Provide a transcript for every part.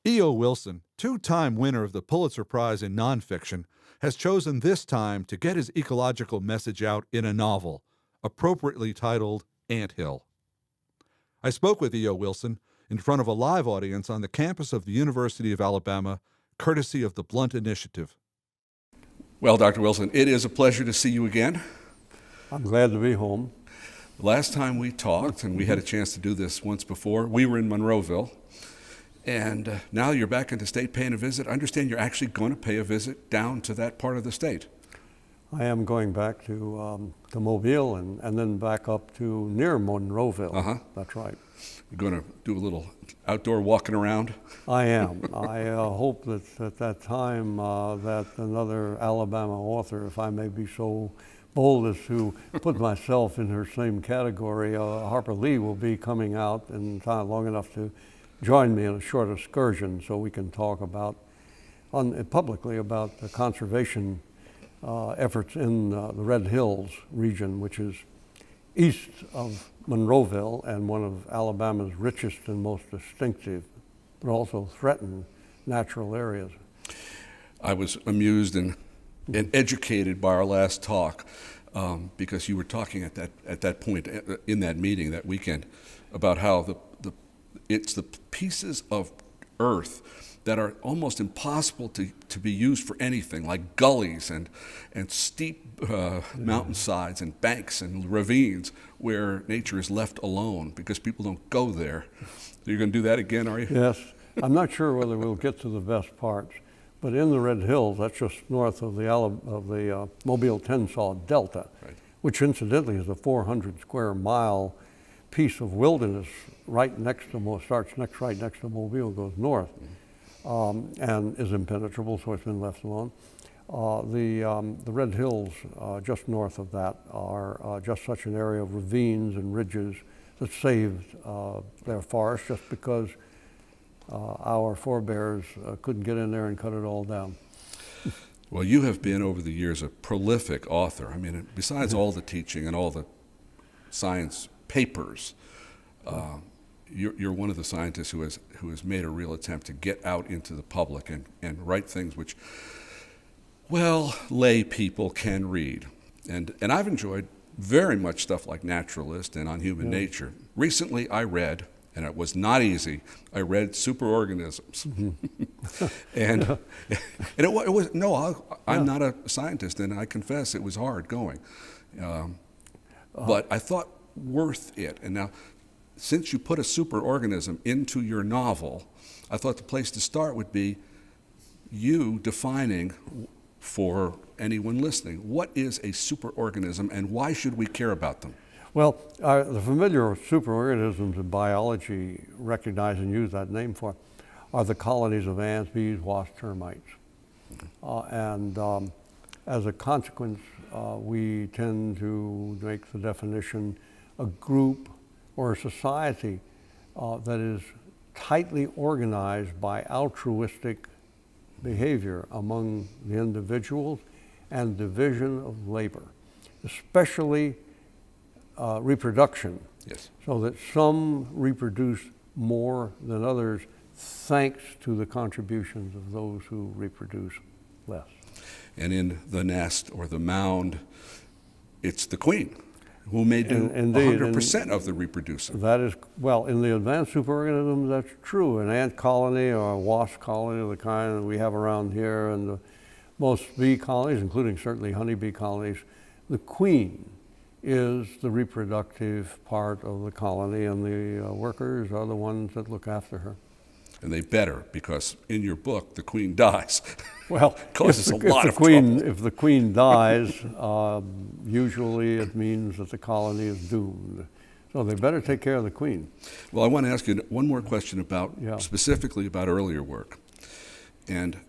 E.O. Wilson, two-time winner of the Pulitzer Prize in nonfiction, has chosen this time to get his ecological message out in a novel, appropriately titled Anthill. I spoke with E.O. Wilson in front of a live audience on the campus of the University of Alabama, courtesy of the Blunt Initiative. Well, Dr. Wilson, it is a pleasure to see you again. I'm glad to be home. Last time we talked, and we had a chance to do this once before, we were in Monroeville. And now you're back in the state paying a visit. I understand you're actually going to pay a visit down to that part of the state. I am going back to Mobile and then back up to near Monroeville. Uh-huh. That's right. You're going to do a little outdoor walking around? I am. I hope that at that time that another Alabama author, if I may be so bold as to put myself in her same category, Harper Lee will be coming out in time long enough to join me in a short excursion so we can talk about publicly about the conservation efforts in the Red Hills region, which is east of Monroeville and one of Alabama's richest and most distinctive, but also threatened natural areas. I was amused and educated by our last talk because you were talking at that point in that meeting that weekend about how it's the pieces of earth that are almost impossible to be used for anything, like gullies and steep mountainsides and banks and ravines where nature is left alone because people don't go there. You're going to do that again, are you? Yes. I'm not sure whether we'll get to the best parts, but in the Red Hills, that's just north of the Mobile-Tensaw Delta, right, which incidentally is a 400 square mile piece of wilderness right next to right next to Mobile, goes north, and is impenetrable, so it's been left alone. The Red Hills just north of that are just such an area of ravines and ridges that saved their forest just because our forebears couldn't get in there and cut it all down. Well, you have been over the years a prolific author. I mean, besides all the teaching and all the science papers, you're one of the scientists who has made a real attempt to get out into the public and write things which, well, lay people can read. And I've enjoyed very much stuff like Naturalist and On Human Nature. Recently I read, and it was not easy, I read Superorganisms. and it was, no, I'm not a scientist, and I confess it was hard going. But I thought worth it. And now, since you put a superorganism into your novel, I thought the place to start would be you defining for anyone listening, what is a superorganism and why should we care about them? Well, the familiar superorganisms in biology recognize and use that name for are the colonies of ants, bees, wasps, termites. And as a consequence, we tend to make the definition a group or a society that is tightly organized by altruistic behavior among the individuals and division of labor, especially reproduction. Yes. So that some reproduce more than others thanks to the contributions of those who reproduce less. And in the nest or the mound, it's the queen who may do 100% of the reproducing. That is, well, in the advanced superorganisms, that's true. An ant colony or a wasp colony of the kind that we have around here, and most bee colonies, including certainly honeybee colonies, the queen is the reproductive part of the colony, and the workers are the ones that look after her. And they better, because in your book, the queen dies. Well, causes a lot of trouble. If the queen dies, usually it means that the colony is doomed. So they better take care of the queen. Well, I want to ask you one more question specifically about earlier work. And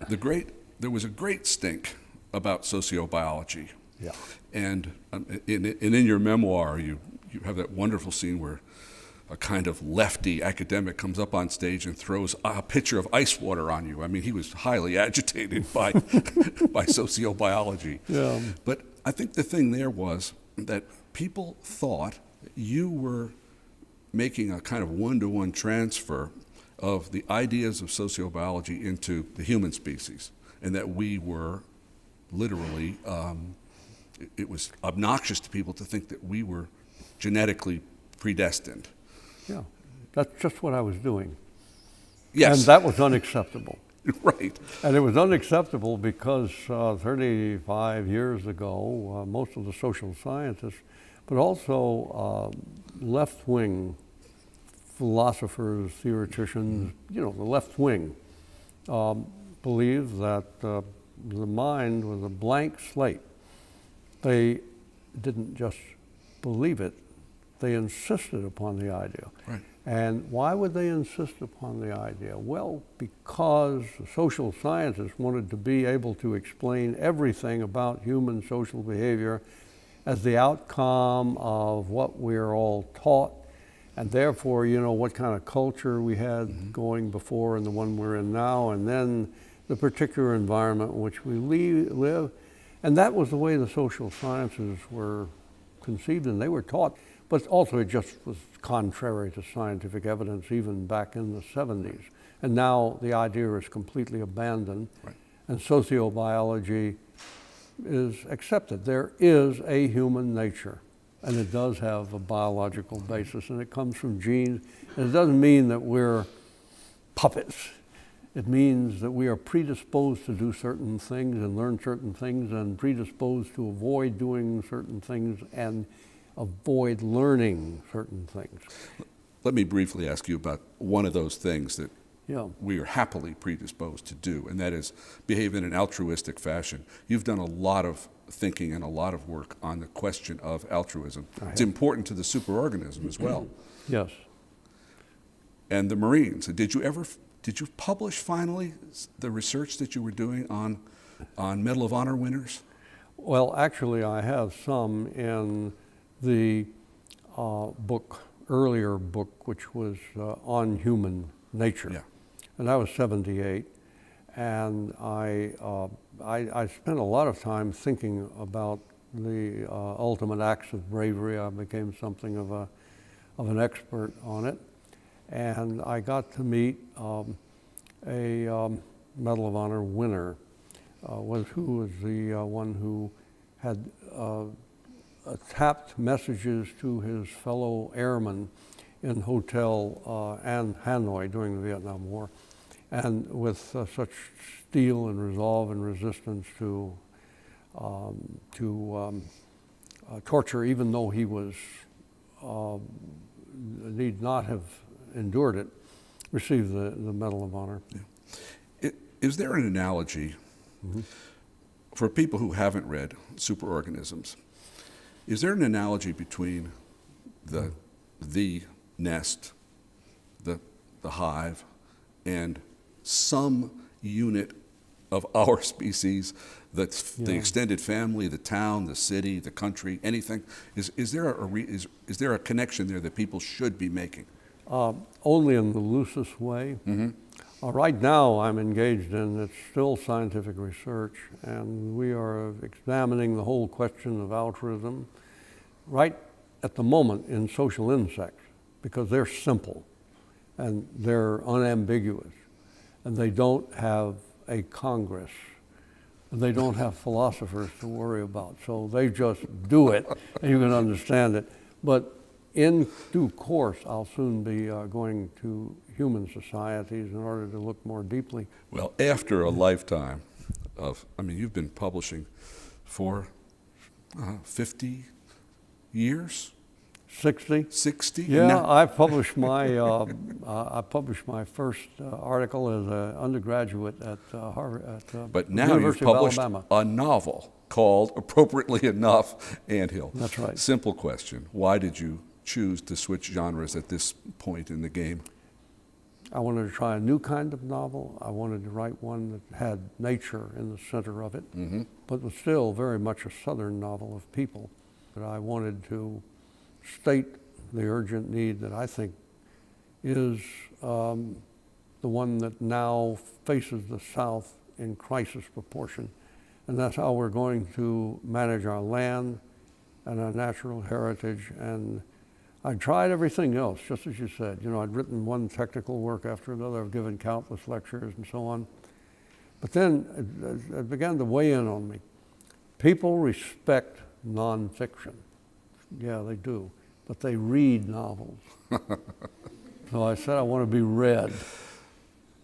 there was a great stink about sociobiology. Yeah. And in your memoir, you have that wonderful scene where a kind of lefty academic comes up on stage and throws a pitcher of ice water on you. I mean, he was highly agitated by sociobiology. Yeah. But I think the thing there was that people thought you were making a kind of one-to-one transfer of the ideas of sociobiology into the human species, and that we were literally, it was obnoxious to people to think that we were genetically predestined. Yeah, that's just what I was doing. Yes. And that was unacceptable. Right. And it was unacceptable because 35 years ago, most of the social scientists, but also left-wing philosophers, theoreticians, the left wing, believed that the mind was a blank slate. They didn't just believe it, they insisted upon the idea. Right. And why would they insist upon the idea? Well, because social scientists wanted to be able to explain everything about human social behavior as the outcome of what we're all taught, and therefore, what kind of culture we had going before and the one we're in now, and then the particular environment in which we live. And that was the way the social sciences were conceived and they were taught. But also it just was contrary to scientific evidence even back in the 70s. And now the idea is completely abandoned, Right. and sociobiology is accepted. There is a human nature, and it does have a biological basis, and it comes from genes. And it doesn't mean that we're puppets. It means that we are predisposed to do certain things and learn certain things, and predisposed to avoid doing certain things and avoid learning certain things. Let me briefly ask you about one of those things that Yeah. we are happily predisposed to do, and that is behave in an altruistic fashion. You've done a lot of thinking and a lot of work on the question of altruism. It's important to the superorganism as well. Yes. And the Marines. Did you publish finally the research that you were doing on Medal of Honor winners? Well, actually, I have some in the earlier book, which was on human nature. Yeah. And that was 78. And I spent a lot of time thinking about the ultimate acts of bravery. I became something of an expert on it. And I got to meet a Medal of Honor winner, who was the one who had tapped messages to his fellow airmen in Hotel and Hanoi during the Vietnam War, and with such steel and resolve and resistance to torture, even though he was need not have endured it, received the Medal of Honor. Yeah. Is there an analogy for people who haven't read Superorganisms? Is there an analogy between the nest, the hive, and some unit of our species that's the extended family, the town, the city, the country, anything? Is there a connection there that people should be making? Only in the loosest way. Right now I'm engaged in, it's still scientific research, and we are examining the whole question of altruism right at the moment in social insects, because they're simple and they're unambiguous, and they don't have a Congress, and they don't have philosophers to worry about, so they just do it and you can understand it. But in due course, I'll soon be going to human societies in order to look more deeply. Well, after a lifetime of, you've been publishing for 50 years? 60? 60? Yeah, I published my first article as an undergraduate at Harvard, at But now University you've published of Alabama. a novel called, appropriately enough, Anthill. That's right. Simple question. Why did you choose to switch genres at this point in the game? I wanted to try a new kind of novel. I wanted to write one that had nature in the center of it, but was still very much a Southern novel of people. But I wanted to state the urgent need that I think is the one that now faces the South in crisis proportion. And that's how we're going to manage our land and our natural heritage and I tried everything else, just as you said. You know, I'd written one technical work after another. I've given countless lectures and so on. But then it began to weigh in on me. People respect nonfiction. Yeah, they do. But they read novels. So I said I want to be read.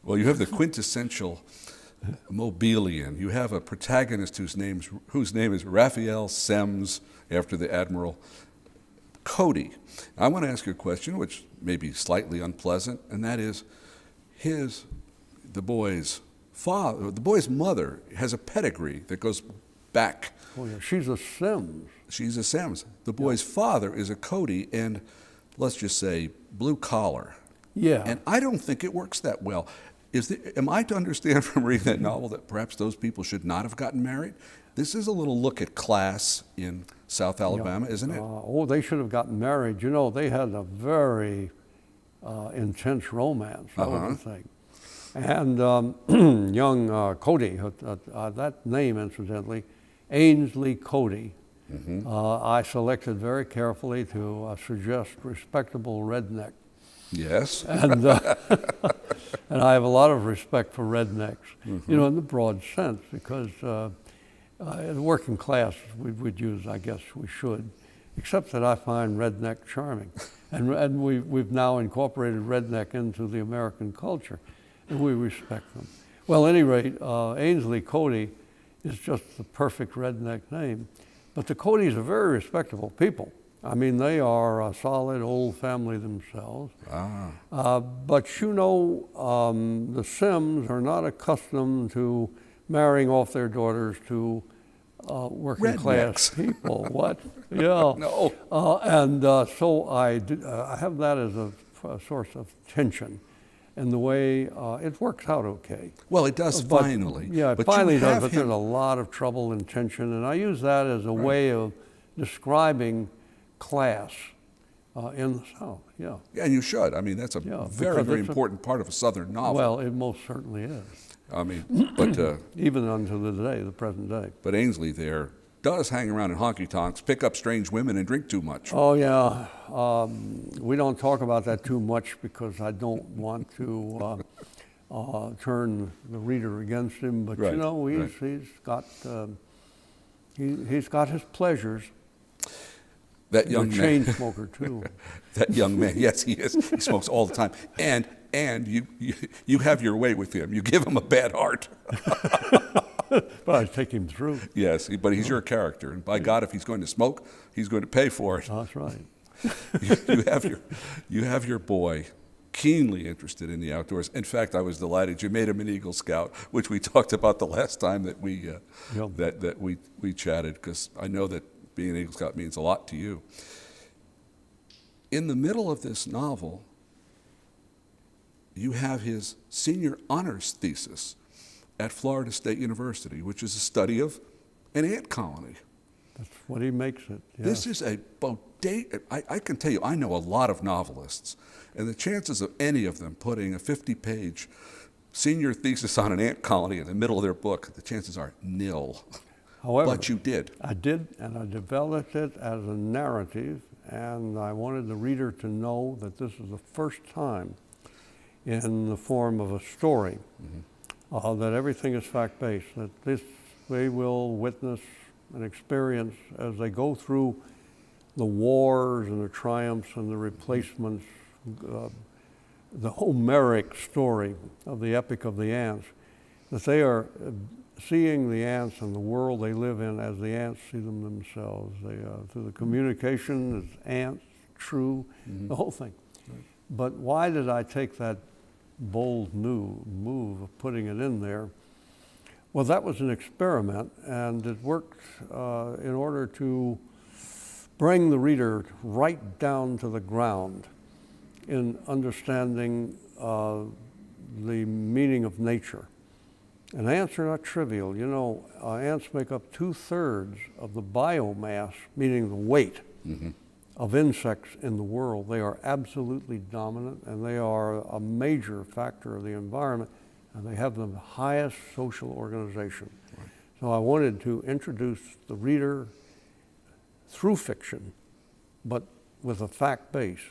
Well, you have the quintessential Mobilian. You have a protagonist whose name is Raphael Semmes, after the Admiral Cody. I want to ask you a question, which may be slightly unpleasant, and that is, the boy's mother has a pedigree that goes back. Oh yeah, she's a Semmes. She's a Semmes. The boy's father is a Cody, and let's just say blue collar. Yeah. And I don't think it works that well. Am I to understand from reading that novel that perhaps those people should not have gotten married? This is a little look at class in South Alabama, isn't it? They should have gotten married. You know, they had a very intense romance, I would think. And young Cody, that name, incidentally, Ainsley Cody, I selected very carefully to suggest respectable redneck. Yes. And and I have a lot of respect for rednecks, you know, in the broad sense, because in the working class we'd use, I guess we should, except that I find redneck charming. And we've now incorporated redneck into the American culture, and we respect them. Well, at any rate, Ainsley Cody is just the perfect redneck name. But the Codys are very respectable people. I mean, they are a solid old family themselves. But you know, the Semmes are not accustomed to marrying off their daughters to working class people. What? Yeah. No. So I have that as a source of tension. And the way it works out okay. Well, it does finally. Yeah, it finally does, but there's a lot of trouble and tension. And I use that as a way of describing class in the South, yeah. Yeah, and you should. I mean, that's a very, very important part of a Southern novel. Well, it most certainly is. I mean, but... even unto the present day. But Ainsley there does hang around in honky-tonks, pick up strange women, and drink too much. Oh, yeah. We don't talk about that too much because I don't want to turn the reader against him. But, you know, he's got his pleasures. That young man. Chain smoker, too. That young man, yes, he is. He smokes all the time. And you have your way with him. You give him a bad heart. But I take him through. Yes, but he's your character. And by God, if he's going to smoke, he's going to pay for it. That's right. You have your boy keenly interested in the outdoors. In fact, I was delighted you made him an Eagle Scout, which we talked about the last time that we we chatted, because I know that being an Eagle Scout means a lot to you. In the middle of this novel, you have his senior honors thesis at Florida State University, which is a study of an ant colony. That's what he makes it. Yes. This is a bodega. I can tell you, I know a lot of novelists, and the chances of any of them putting a 50-page senior thesis on an ant colony in the middle of their book, the chances are nil. However, but you did. I did, and I developed it as a narrative, and I wanted the reader to know that this is the first time in the form of a story that everything is fact-based, that they will witness and experience as they go through the wars and the triumphs and the replacements, the Homeric story of the Epic of the Ants, that they are seeing the ants and the world they live in as the ants see them themselves. They, through the communication, as ants, true, the whole thing. Right. But why did I take that bold new move of putting it in there? Well, that was an experiment, and it worked in order to bring the reader right down to the ground in understanding the meaning of nature. And ants are not trivial. You know, ants make up 2/3 of the biomass, meaning the weight of insects in the world. They are absolutely dominant, and they are a major factor of the environment, and they have the highest social organization. Right. So I wanted to introduce the reader through fiction, but with a fact base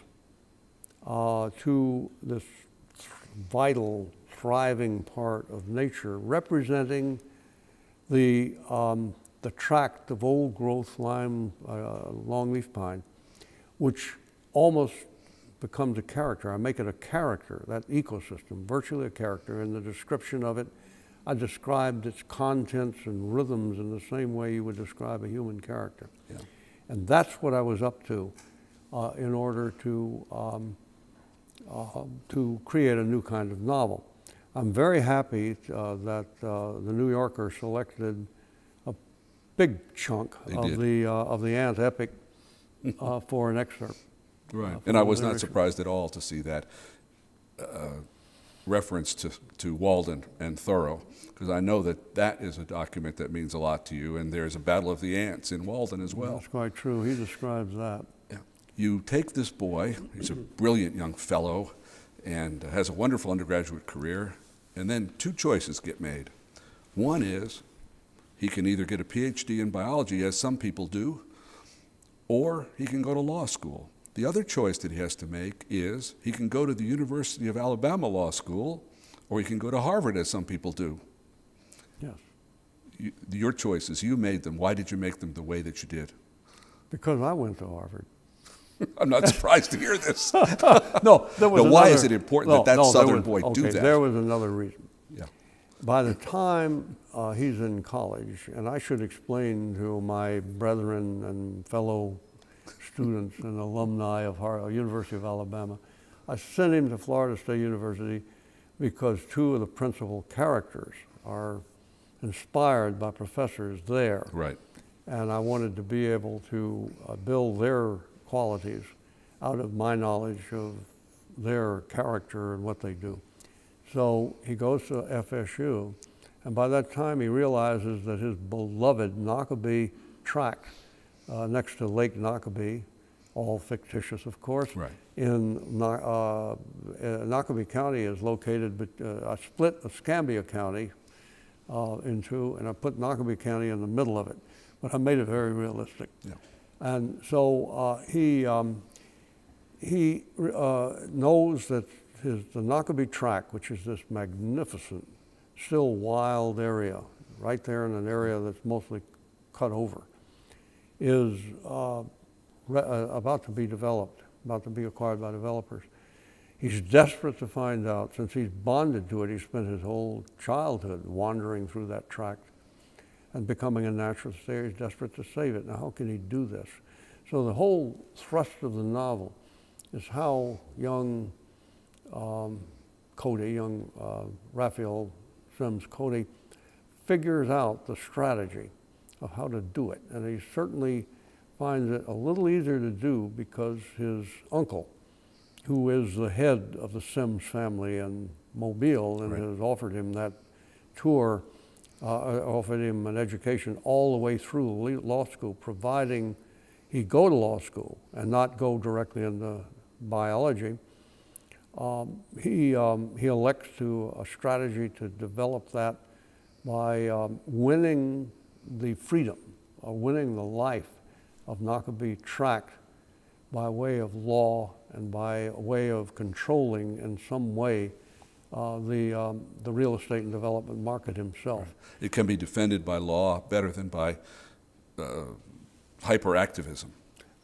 to this vital, thriving part of nature, representing the tract of old growth lime, longleaf pine, which almost becomes a character. I make it a character, that ecosystem, virtually a character. In the description of it, I described its contents and rhythms in the same way you would describe a human character. Yeah. And that's what I was up to in order to create a new kind of novel. I'm very happy that the New Yorker selected a big chunk of the Ant epic for an excerpt. Right, and I was not surprised at all to see that reference to Walden and Thoreau, because I know that is a document that means a lot to you, and there's a Battle of the Ants in Walden as well. That's quite true. He describes that. Yeah. You take this boy, he's a brilliant young fellow, and has a wonderful undergraduate career, and then two choices get made. One is he can either get a PhD in biology, as some people do, or he can go to law school. The other choice that he has to make is he can go to the University of Alabama Law School, or he can go to Harvard, as some people do. Yes. Your choices, you made them. Why did you make them the way that you did? Because I went to Harvard. I'm not surprised to hear this. No, there was why is it important that Southern boy do that? There was another reason. Yeah. By the time he's in college, and I should explain to my brethren and fellow students and alumni of University of Alabama, I sent him to Florida State University because two of the principal characters are inspired by professors there. Right. And I wanted to be able to build their qualities out of my knowledge of their character and what they do. So he goes to FSU, and by that time he realizes that his beloved Nockabee tract next to Lake Nockabee, all fictitious of course, right, in Nockabee County is located, I split Escambia County in two, and I put Nockabee County in the middle of it, but I made it very realistic. Yeah. And so he knows that the Nockabee tract, which is this magnificent, still wild area, right there in an area that's mostly cut over, is about to be developed, about to be acquired by developers. He's desperate to find out, since he's bonded to it, he spent his whole childhood wandering through that tract and becoming a naturalist there. He's desperate to save it. Now, how can he do this? So the whole thrust of the novel is how young Cody, Raphael Sims Cody, figures out the strategy of how to do it. And he certainly finds it a little easier to do because his uncle, who is the head of the Sims family in Mobile and right, has offered him that tour, offered him an education all the way through law school, providing he go to law school and not go directly into biology. He elects to a strategy to develop that by winning the freedom, winning the life of Nockabee tract by way of law and by way of controlling in some way the real estate and development market himself. Right. It can be defended by law better than by hyperactivism.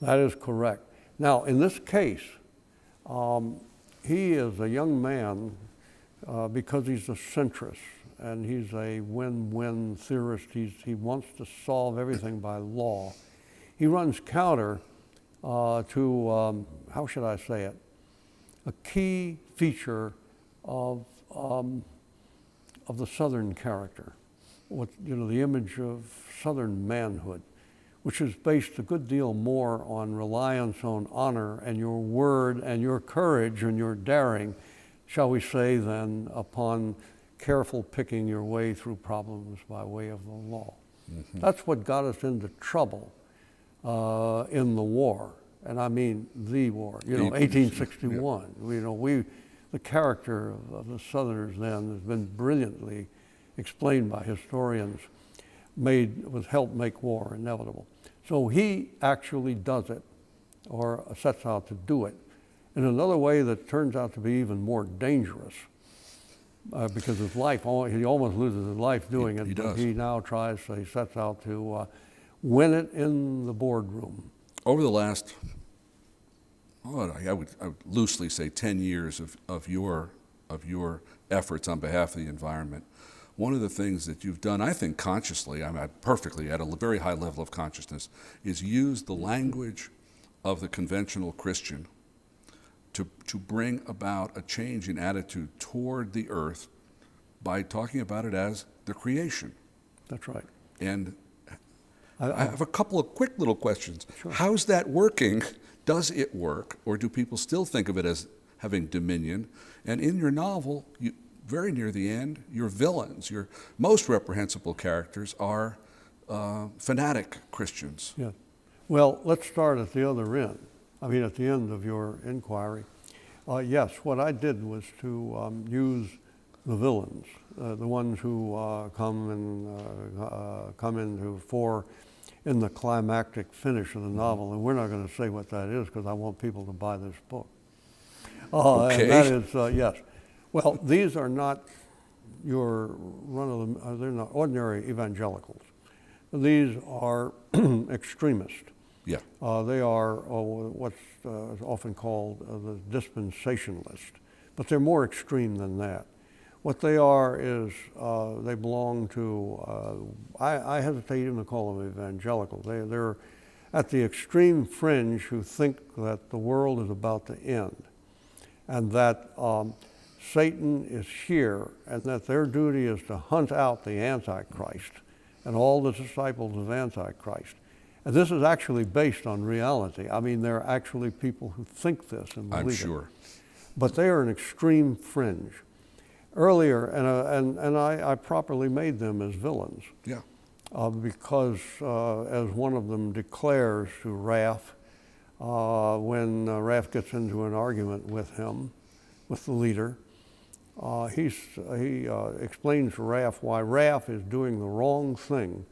That is correct. Now, in this case, he is a young man because he's a centrist and he's a win-win theorist. He wants to solve everything by law. He runs counter to, how should I say it, a key feature of the Southern character, the image of Southern manhood, which is based a good deal more on reliance on honor and your word and your courage and your daring, shall we say, than upon careful picking your way through problems by way of the law. Mm-hmm. That's what got us into trouble in the war, and I mean the war, 1861. Yeah. The character of the Southerners then has been brilliantly explained by historians, helped make war inevitable. So he actually does it or sets out to do it in another way that turns out to be even more dangerous because his life, he almost loses his life doing it. He but does. he now he sets out to win it in the boardroom. Over the last, I would loosely say 10 years of your efforts on behalf of the environment, one of the things that you've done, I think consciously, perfectly at a very high level of consciousness, is use the language of the conventional Christian to bring about a change in attitude toward the earth by talking about it as the creation. That's right. And I have a couple of quick little questions. Sure. How's that working? Does it work? Or do people still think of it as having dominion? And in your novel, very near the end, your villains, your most reprehensible characters are fanatic Christians. Yeah. Well, let's start at the other end. At the end of your inquiry. Yes, what I did was to use the villains, the ones who come into fore in the climactic finish of the novel. And we're not going to say what that is because I want people to buy this book. Okay. And that is, yes. Well, these are not your they're not ordinary evangelicals. These are extremists. Yeah. They are what's often called the dispensationalist, but they're more extreme than that. What they are is they belong to, I hesitate even to call them evangelical. They're at the extreme fringe who think that the world is about to end and that Satan is here and that their duty is to hunt out the Antichrist and all the disciples of Antichrist. And this is actually based on reality. There are actually people who think this and believe I'm sure. it. But they are an extreme fringe. Earlier, and I properly made them as villains. Yeah. Because as one of them declares to Raph, when Raph gets into an argument with him, with the leader, he explains to Raph why Raph is doing the wrong thing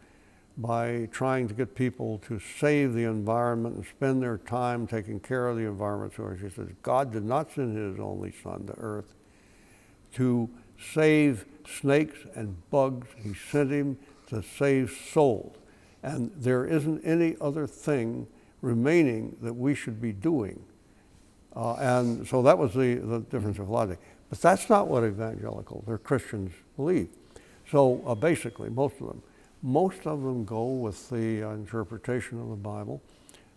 by trying to get people to save the environment and spend their time taking care of the environment. So he says, God did not send his only son to earth to save snakes and bugs. He sent him to save souls. And there isn't any other thing remaining that we should be doing. And so that was the difference of logic. But that's not what evangelicals or Christians believe. So basically, most of them go with the interpretation of the Bible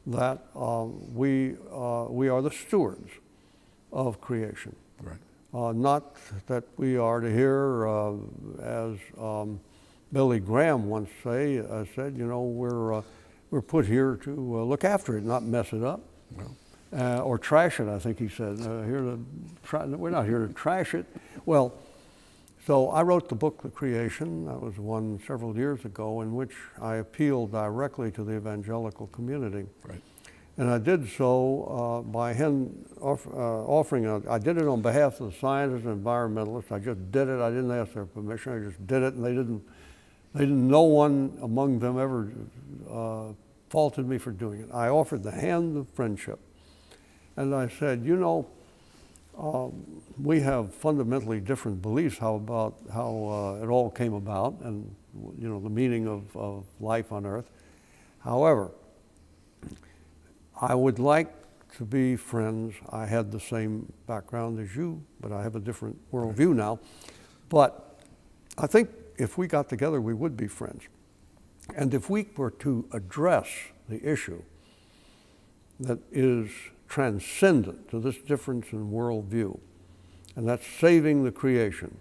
that we are the stewards of creation. Right. Not that we are to hear, as Billy Graham once said, we're put here to look after it, not mess it up. Well. Or trash it, I think he said. We're not here to trash it. Well, so I wrote the book, The Creation. That was one several years ago in which I appealed directly to the evangelical community. Right. And I did so by offering, I did it on behalf of the scientists and environmentalists. I just did it. I didn't ask their permission. I just did it, and no one among them ever faulted me for doing it. I offered the hand of friendship. And I said, we have fundamentally different beliefs about how it all came about and, the meaning of life on Earth. However, I would like to be friends. I had the same background as you, but I have a different worldview now. But I think if we got together, we would be friends. And if we were to address the issue that is transcendent to this difference in worldview, and that's saving the creation,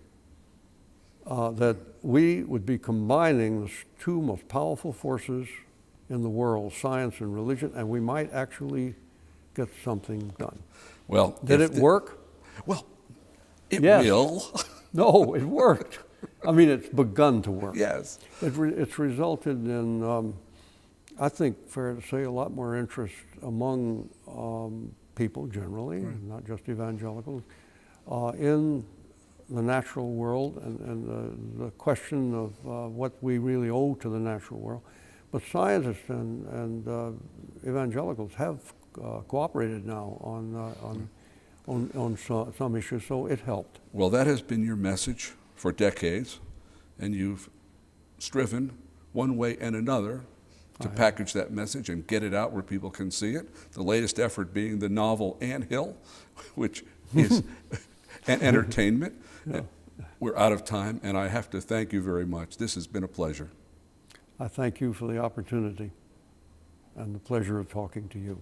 that we would be combining the two most powerful forces in the world, science and religion, and we might actually get something done. Well, did it work? Well, it Yes. will. No, it worked. It's begun to work. Yes. It's resulted in, I think, fair to say, a lot more interest among people generally, not just evangelicals, in the natural world and the question of what we really owe to the natural world. But scientists and evangelicals have cooperated now on some issues, so it helped. Well, that has been your message for decades, and you've striven one way and another to package that message and get it out where people can see it. The latest effort being the novel Anthill, which is an entertainment. Yeah. We're out of time, and I have to thank you very much. This has been a pleasure. I thank you for the opportunity and the pleasure of talking to you.